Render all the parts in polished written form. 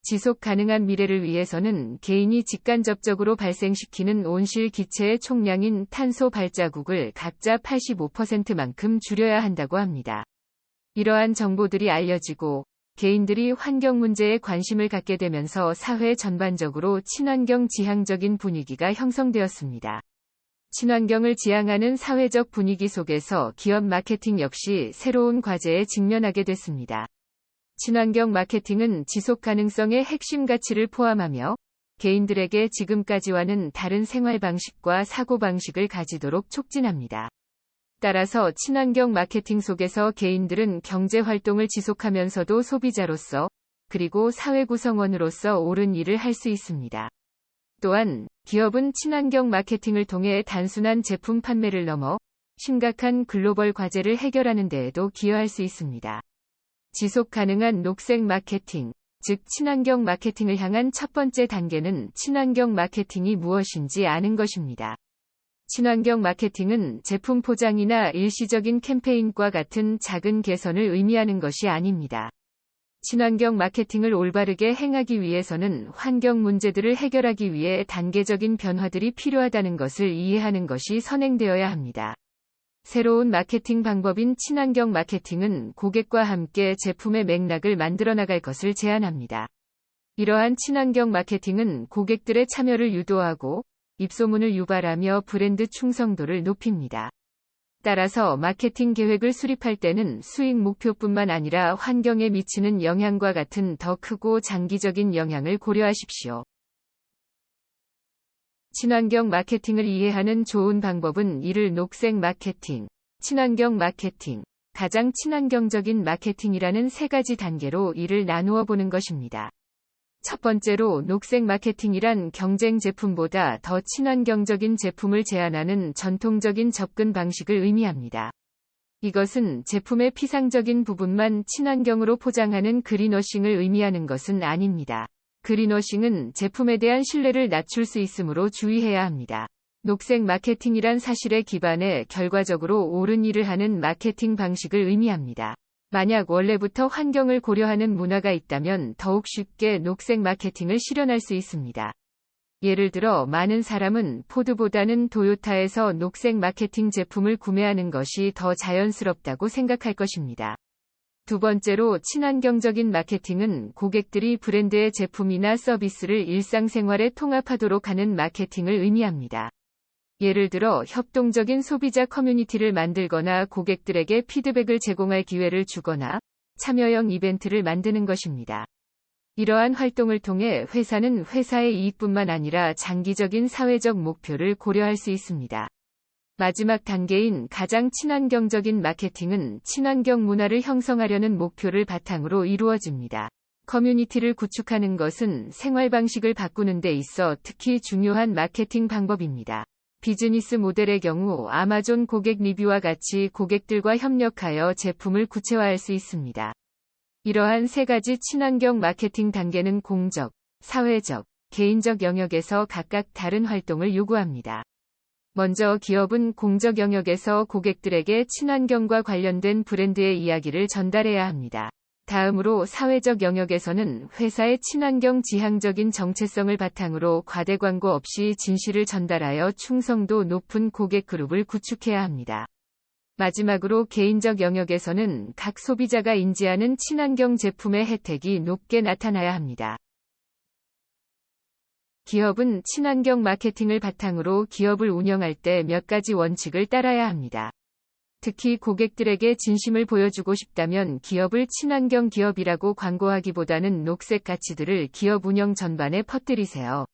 지속 가능한 미래를 위해서는 개인이 직간접적으로 발생시키는 온실 기체의 총량인 탄소 발자국을 각자 85%만큼 줄여야 한다고 합니다. 이러한 정보들이 알려지고 개인들이 환경 문제에 관심을 갖게 되면서 사회 전반적으로 친환경 지향적인 분위기가 형성되었습니다. 친환경을 지향하는 사회적 분위기 속에서 기업 마케팅 역시 새로운 과제에 직면하게 됐습니다. 친환경 마케팅은 지속 가능성의 핵심 가치를 포함하며 개인들에게 지금까지와는 다른 생활 방식과 사고 방식을 가지도록 촉진합니다. 따라서 친환경 마케팅 속에서 개인들은 경제 활동을 지속하면서도 소비자로서 그리고 사회 구성원으로서 옳은 일을 할 수 있습니다. 또한 기업은 친환경 마케팅을 통해 단순한 제품 판매를 넘어 심각한 글로벌 과제를 해결하는 데에도 기여할 수 있습니다. 지속 가능한 녹색 마케팅, 즉 친환경 마케팅을 향한 첫 번째 단계는 친환경 마케팅이 무엇인지 아는 것입니다. 친환경 마케팅은 제품 포장이나 일시적인 캠페인과 같은 작은 개선을 의미하는 것이 아닙니다. 친환경 마케팅을 올바르게 행하기 위해서는 환경 문제들을 해결하기 위해 단계적인 변화들이 필요하다는 것을 이해하는 것이 선행되어야 합니다. 새로운 마케팅 방법인 친환경 마케팅은 고객과 함께 제품의 맥락을 만들어 나갈 것을 제안합니다. 이러한 친환경 마케팅은 고객들의 참여를 유도하고 입소문을 유발하며 브랜드 충성도를 높입니다. 따라서 마케팅 계획을 수립할 때는 수익 목표뿐만 아니라 환경에 미치는 영향과 같은 더 크고 장기적인 영향을 고려하십시오. 친환경 마케팅을 이해하는 좋은 방법은 이를 녹색 마케팅, 친환경 마케팅, 가장 친환경적인 마케팅이라는 세 가지 단계로 이를 나누어 보는 것입니다. 첫 번째로 녹색 마케팅이란 경쟁 제품보다 더 친환경적인 제품을 제안하는 전통적인 접근 방식을 의미합니다. 이것은 제품의 피상적인 부분만 친환경으로 포장하는 그린워싱을 의미하는 것은 아닙니다. 그린워싱은 제품에 대한 신뢰를 낮출 수 있으므로 주의해야 합니다. 녹색 마케팅이란 사실에 기반해 결과적으로 옳은 일을 하는 마케팅 방식을 의미합니다. 만약 원래부터 환경을 고려하는 문화가 있다면 더욱 쉽게 녹색 마케팅을 실현할 수 있습니다. 예를 들어 많은 사람은 포드보다는 토요타에서 녹색 마케팅 제품을 구매하는 것이 더 자연스럽다고 생각할 것입니다. 두 번째로 친환경적인 마케팅은 고객들이 브랜드의 제품이나 서비스를 일상생활에 통합하도록 하는 마케팅을 의미합니다. 예를 들어 협동적인 소비자 커뮤니티를 만들거나 고객들에게 피드백을 제공할 기회를 주거나 참여형 이벤트를 만드는 것입니다. 이러한 활동을 통해 회사는 회사의 이익뿐만 아니라 장기적인 사회적 목표를 고려할 수 있습니다. 마지막 단계인 가장 친환경적인 마케팅은 친환경 문화를 형성하려는 목표를 바탕으로 이루어집니다. 커뮤니티를 구축하는 것은 생활 방식을 바꾸는 데 있어 특히 중요한 마케팅 방법입니다. 비즈니스 모델의 경우 아마존 고객 리뷰와 같이 고객들과 협력하여 제품을 구체화할 수 있습니다. 이러한 세 가지 친환경 마케팅 단계는 공적, 사회적, 개인적 영역에서 각각 다른 활동을 요구합니다. 먼저 기업은 공적 영역에서 고객들에게 친환경과 관련된 브랜드의 이야기를 전달해야 합니다. 다음으로 사회적 영역에서는 회사의 친환경 지향적인 정체성을 바탕으로 과대 광고 없이 진실을 전달하여 충성도 높은 고객 그룹을 구축해야 합니다. 마지막으로 개인적 영역에서는 각 소비자가 인지하는 친환경 제품의 혜택이 높게 나타나야 합니다. 기업은 친환경 마케팅을 바탕으로 기업을 운영할 때 몇 가지 원칙을 따라야 합니다. 특히 고객들에게 진심을 보여주고 싶다면 기업을 친환경 기업이라고 광고하기보다는 녹색 가치들을 기업 운영 전반에 퍼뜨리세요.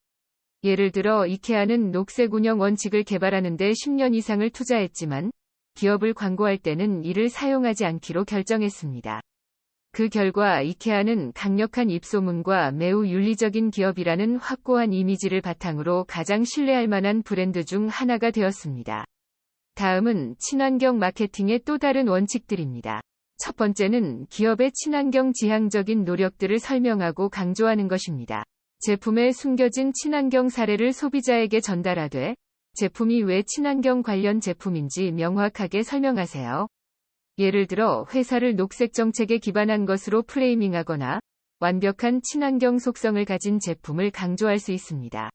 예를 들어 이케아는 녹색 운영 원칙을 개발하는 데 10년 이상을 투자했지만 기업을 광고할 때는 이를 사용하지 않기로 결정했습니다. 그 결과 이케아는 강력한 입소문과 매우 윤리적인 기업이라는 확고한 이미지를 바탕으로 가장 신뢰할 만한 브랜드 중 하나가 되었습니다. 다음은 친환경 마케팅의 또 다른 원칙들입니다. 첫 번째는 기업의 친환경 지향적인 노력들을 설명하고 강조하는 것입니다. 제품에 숨겨진 친환경 사례를 소비자에게 전달하되 제품이 왜 친환경 관련 제품인지 명확하게 설명하세요. 예를 들어 회사를 녹색 정책에 기반한 것으로 프레이밍하거나 완벽한 친환경 속성을 가진 제품을 강조할 수 있습니다.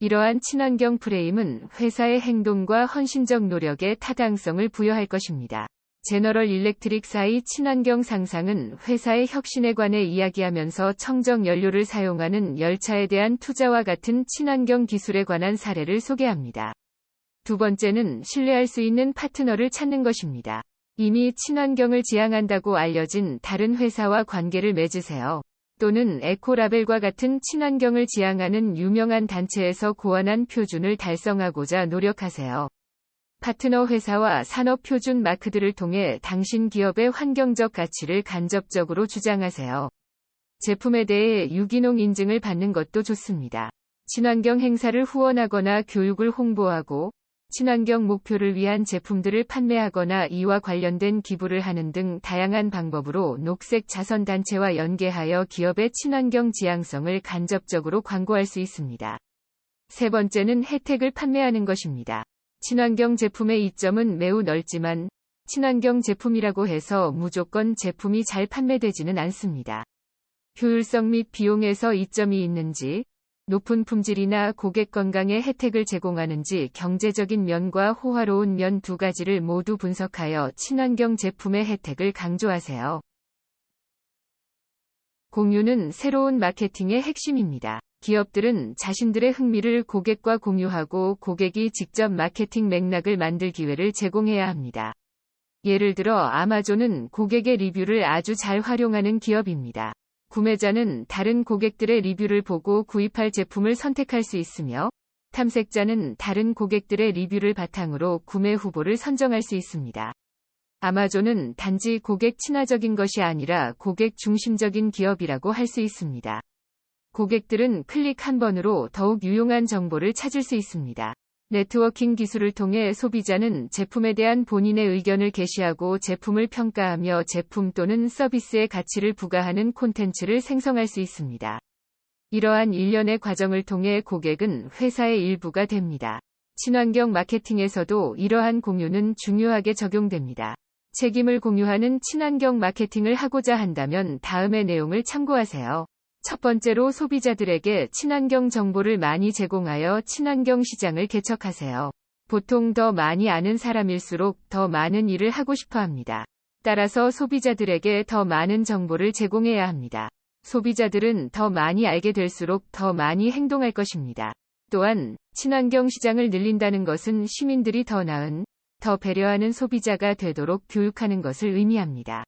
이러한 친환경 프레임은 회사의 행동과 헌신적 노력에 타당성을 부여할 것입니다. 제너럴 일렉트릭사의 친환경 상상은 회사의 혁신에 관해 이야기하면서 청정 연료를 사용하는 열차에 대한 투자와 같은 친환경 기술에 관한 사례를 소개합니다. 두 번째는 신뢰할 수 있는 파트너를 찾는 것입니다. 이미 친환경을 지향한다고 알려진 다른 회사와 관계를 맺으세요. 또는 에코라벨과 같은 친환경을 지향하는 유명한 단체에서 고안한 표준을 달성하고자 노력하세요. 파트너 회사와 산업 표준 마크들을 통해 당신 기업의 환경적 가치를 간접적으로 주장하세요. 제품에 대해 유기농 인증을 받는 것도 좋습니다. 친환경 행사를 후원하거나 교육을 홍보하고 친환경 목표를 위한 제품들을 판매하거나 이와 관련된 기부를 하는 등 다양한 방법으로 녹색 자선 단체와 연계하여 기업의 친환경 지향성을 간접적으로 광고할 수 있습니다. 세 번째는 혜택을 판매하는 것입니다. 친환경 제품의 이점은 매우 넓지만 친환경 제품이라고 해서 무조건 제품이 잘 판매되지는 않습니다. 효율성 및 비용에서 이점이 있는지, 높은 품질이나 고객 건강에 혜택을 제공하는지 경제적인 면과 호화로운 면 두 가지를 모두 분석하여 친환경 제품의 혜택을 강조하세요. 공유는 새로운 마케팅의 핵심입니다. 기업들은 자신들의 흥미를 고객과 공유하고 고객이 직접 마케팅 맥락을 만들 기회를 제공해야 합니다. 예를 들어 아마존은 고객의 리뷰를 아주 잘 활용하는 기업입니다. 구매자는 다른 고객들의 리뷰를 보고 구입할 제품을 선택할 수 있으며, 탐색자는 다른 고객들의 리뷰를 바탕으로 구매 후보를 선정할 수 있습니다. 아마존은 단지 고객 친화적인 것이 아니라 고객 중심적인 기업이라고 할 수 있습니다. 고객들은 클릭 한 번으로 더욱 유용한 정보를 찾을 수 있습니다. 네트워킹 기술을 통해 소비자는 제품에 대한 본인의 의견을 게시하고 제품을 평가하며 제품 또는 서비스의 가치를 부과하는 콘텐츠를 생성할 수 있습니다. 이러한 일련의 과정을 통해 고객은 회사의 일부가 됩니다. 친환경 마케팅에서도 이러한 공유는 중요하게 적용됩니다. 책임을 공유하는 친환경 마케팅을 하고자 한다면 다음의 내용을 참고하세요. 첫 번째로 소비자들에게 친환경 정보를 많이 제공하여 친환경 시장을 개척하세요. 보통 더 많이 아는 사람일수록 더 많은 일을 하고 싶어 합니다. 따라서 소비자들에게 더 많은 정보를 제공해야 합니다. 소비자들은 더 많이 알게 될수록 더 많이 행동할 것입니다. 또한 친환경 시장을 늘린다는 것은 시민들이 더 나은, 더 배려하는 소비자가 되도록 교육하는 것을 의미합니다.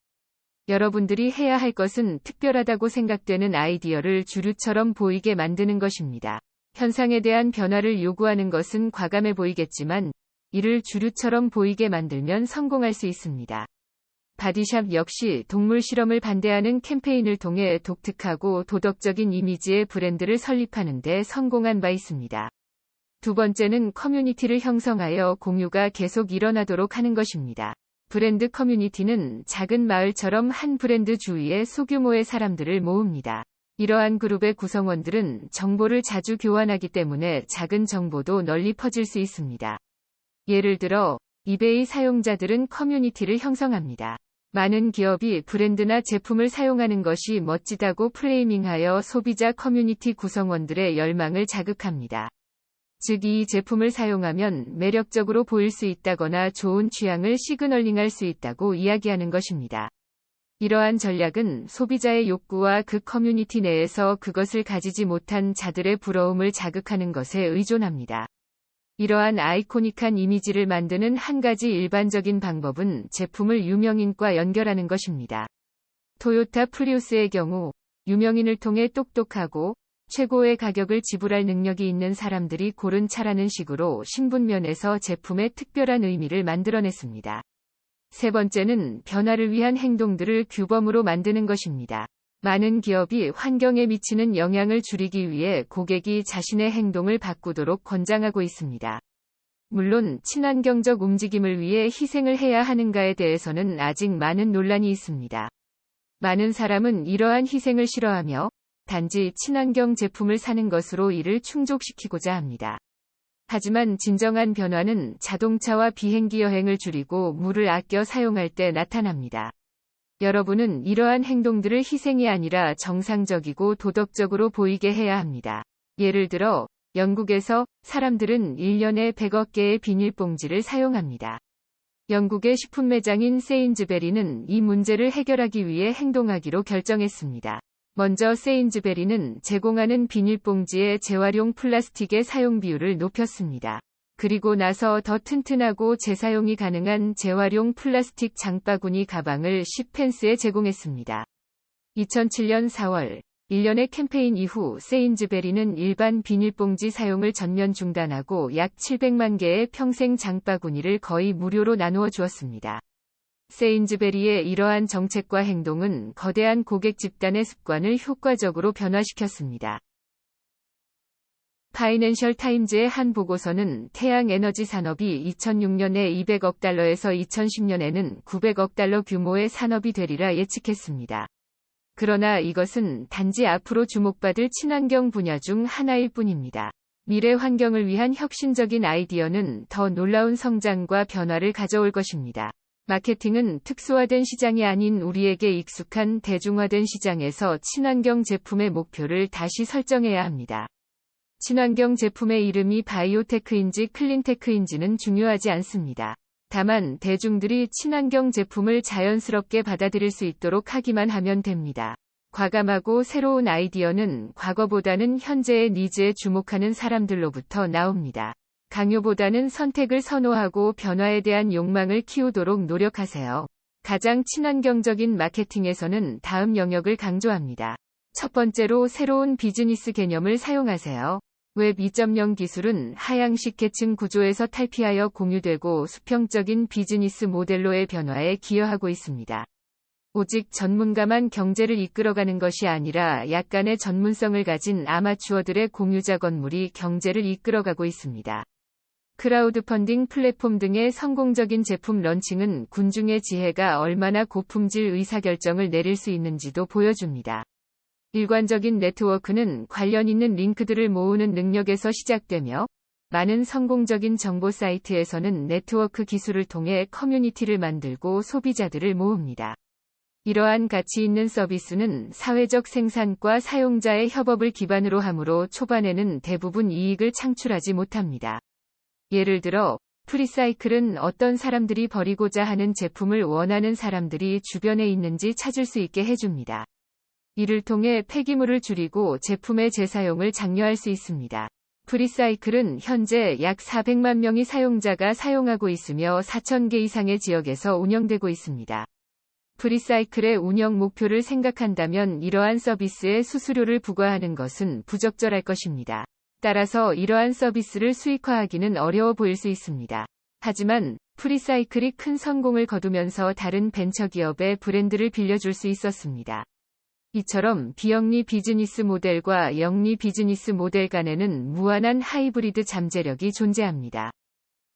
여러분들이 해야 할 것은 특별하다고 생각되는 아이디어를 주류처럼 보이게 만드는 것입니다. 현상에 대한 변화를 요구하는 것은 과감해 보이겠지만, 이를 주류처럼 보이게 만들면 성공할 수 있습니다. 바디샵 역시 동물 실험을 반대하는 캠페인을 통해 독특하고 도덕적인 이미지의 브랜드를 설립하는 데 성공한 바 있습니다. 두 번째는 커뮤니티를 형성하여 공유가 계속 일어나도록 하는 것입니다. 브랜드 커뮤니티는 작은 마을처럼 한 브랜드 주위에 소규모의 사람들을 모읍니다. 이러한 그룹의 구성원들은 정보를 자주 교환하기 때문에 작은 정보도 널리 퍼질 수 있습니다. 예를 들어, 이베이 사용자들은 커뮤니티를 형성합니다. 많은 기업이 브랜드나 제품을 사용하는 것이 멋지다고 프레이밍하여 소비자 커뮤니티 구성원들의 열망을 자극합니다. 즉, 이 제품을 사용하면 매력적으로 보일 수 있다거나 좋은 취향을 시그널링할 수 있다고 이야기하는 것입니다. 이러한 전략은 소비자의 욕구와 그 커뮤니티 내에서 그것을 가지지 못한 자들의 부러움을 자극하는 것에 의존합니다. 이러한 아이코닉한 이미지를 만드는 한 가지 일반적인 방법은 제품을 유명인과 연결하는 것입니다. 토요타 프리우스의 경우, 유명인을 통해 똑똑하고 최고의 가격을 지불할 능력이 있는 사람들이 고른 차라는 식으로 신분면에서 제품의 특별한 의미를 만들어냈습니다. 세 번째는 변화를 위한 행동들을 규범으로 만드는 것입니다. 많은 기업이 환경에 미치는 영향을 줄이기 위해 고객이 자신의 행동을 바꾸도록 권장하고 있습니다. 물론 친환경적 움직임을 위해 희생을 해야 하는가에 대해서는 아직 많은 논란이 있습니다. 많은 사람은 이러한 희생을 싫어하며 단지 친환경 제품을 사는 것으로 이를 충족시키고자 합니다. 하지만 진정한 변화는 자동차와 비행기 여행을 줄이고 물을 아껴 사용할 때 나타납니다. 여러분은 이러한 행동들을 희생이 아니라 정상적이고 도덕적으로 보이게 해야 합니다. 예를 들어, 영국에서 사람들은 1년에 100억 개의 비닐봉지를 사용합니다. 영국의 식품 매장인 세인즈베리는 이 문제를 해결하기 위해 행동하기로 결정했습니다. 먼저 세인즈베리는 제공하는 비닐봉지의 재활용 플라스틱의 사용 비율을 높였습니다. 그리고 나서 더 튼튼하고 재사용이 가능한 재활용 플라스틱 장바구니 가방을 10펜스에 제공했습니다. 2007년 4월, 1년의 캠페인 이후 세인즈베리는 일반 비닐봉지 사용을 전면 중단하고 약 700만 개의 평생 장바구니를 거의 무료로 나누어 주었습니다. 세인즈베리의 이러한 정책과 행동은 거대한 고객 집단의 습관을 효과적으로 변화시켰습니다. 파이낸셜 타임즈의 한 보고서는 태양 에너지 산업이 2006년에 200억 달러에서 2010년에는 900억 달러 규모의 산업이 되리라 예측했습니다. 그러나 이것은 단지 앞으로 주목받을 친환경 분야 중 하나일 뿐입니다. 미래 환경을 위한 혁신적인 아이디어는 더 놀라운 성장과 변화를 가져올 것입니다. 마케팅은 특수화된 시장이 아닌 우리에게 익숙한 대중화된 시장에서 친환경 제품의 목표를 다시 설정해야 합니다. 친환경 제품의 이름이 바이오테크인지 클린테크인지는 중요하지 않습니다. 다만 대중들이 친환경 제품을 자연스럽게 받아들일 수 있도록 하기만 하면 됩니다. 과감하고 새로운 아이디어는 과거보다는 현재의 니즈에 주목하는 사람들로부터 나옵니다. 강요보다는 선택을 선호하고 변화에 대한 욕망을 키우도록 노력하세요. 가장 친환경적인 마케팅에서는 다음 영역을 강조합니다. 첫 번째로 새로운 비즈니스 개념을 사용하세요. 웹 2.0 기술은 하향식 계층 구조에서 탈피하여 공유되고 수평적인 비즈니스 모델로의 변화에 기여하고 있습니다. 오직 전문가만 경제를 이끌어가는 것이 아니라 약간의 전문성을 가진 아마추어들의 공유자 건물이 경제를 이끌어가고 있습니다. 크라우드 펀딩 플랫폼 등의 성공적인 제품 런칭은 군중의 지혜가 얼마나 고품질 의사결정을 내릴 수 있는지도 보여줍니다. 일관적인 네트워크는 관련 있는 링크들을 모으는 능력에서 시작되며, 많은 성공적인 정보 사이트에서는 네트워크 기술을 통해 커뮤니티를 만들고 소비자들을 모읍니다. 이러한 가치 있는 서비스는 사회적 생산과 사용자의 협업을 기반으로 하므로 초반에는 대부분 이익을 창출하지 못합니다. 예를 들어, 프리사이클은 어떤 사람들이 버리고자 하는 제품을 원하는 사람들이 주변에 있는지 찾을 수 있게 해줍니다. 이를 통해 폐기물을 줄이고 제품의 재사용을 장려할 수 있습니다. 프리사이클은 현재 약 400만 명의 사용자가 사용하고 있으며 4,000개 이상의 지역에서 운영되고 있습니다. 프리사이클의 운영 목표를 생각한다면 이러한 서비스에 수수료를 부과하는 것은 부적절할 것입니다. 따라서 이러한 서비스를 수익화하기는 어려워 보일 수 있습니다. 하지만 프리사이클이 큰 성공을 거두면서 다른 벤처기업의 브랜드를 빌려줄 수 있었습니다. 이처럼 비영리 비즈니스 모델과 영리 비즈니스 모델 간에는 무한한 하이브리드 잠재력이 존재합니다.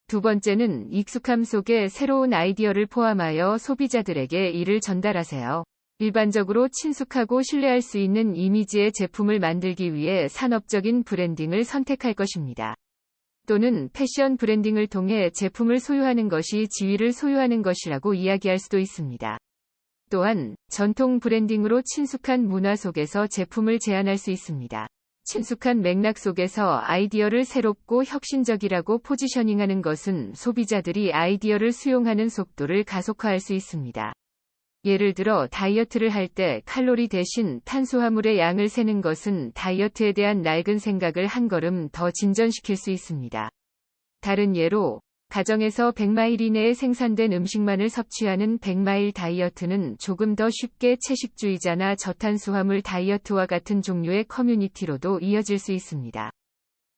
두 번째는 익숙함 속에 새로운 아이디어를 포함하여 소비자들에게 이를 전달하세요. 일반적으로 친숙하고 신뢰할 수 있는 이미지의 제품을 만들기 위해 산업적인 브랜딩을 선택할 것입니다. 또는 패션 브랜딩을 통해 제품을 소유하는 것이 지위를 소유하는 것이라고 이야기할 수도 있습니다. 또한 전통 브랜딩으로 친숙한 문화 속에서 제품을 제안할 수 있습니다. 친숙한 맥락 속에서 아이디어를 새롭고 혁신적이라고 포지셔닝하는 것은 소비자들이 아이디어를 수용하는 속도를 가속화할 수 있습니다. 예를 들어 다이어트를 할 때 칼로리 대신 탄수화물의 양을 세는 것은 다이어트에 대한 낡은 생각을 한 걸음 더 진전시킬 수 있습니다. 다른 예로, 가정에서 100마일 이내에 생산된 음식만을 섭취하는 100마일 다이어트는 조금 더 쉽게 채식주의자나 저탄수화물 다이어트와 같은 종류의 커뮤니티로도 이어질 수 있습니다.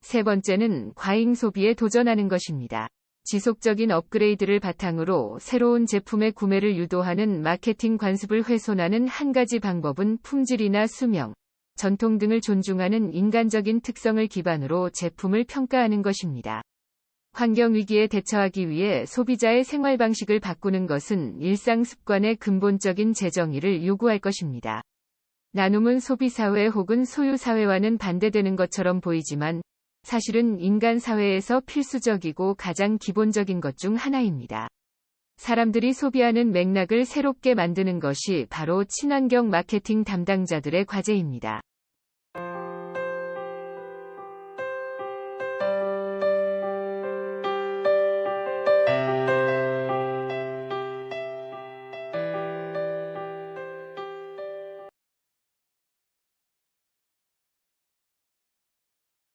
세 번째는 과잉 소비에 도전하는 것입니다. 지속적인 업그레이드를 바탕으로 새로운 제품의 구매를 유도하는 마케팅 관습을 훼손하는 한 가지 방법은 품질이나 수명, 전통 등을 존중하는 인간적인 특성을 기반으로 제품을 평가하는 것입니다. 환경위기에 대처하기 위해 소비자의 생활 방식을 바꾸는 것은 일상 습관의 근본적인 재정의를 요구할 것입니다. 나눔은 소비사회 혹은 소유사회와는 반대되는 것처럼 보이지만, 사실은 인간 사회에서 필수적이고 가장 기본적인 것 중 하나입니다. 사람들이 소비하는 맥락을 새롭게 만드는 것이 바로 친환경 마케팅 담당자들의 과제입니다.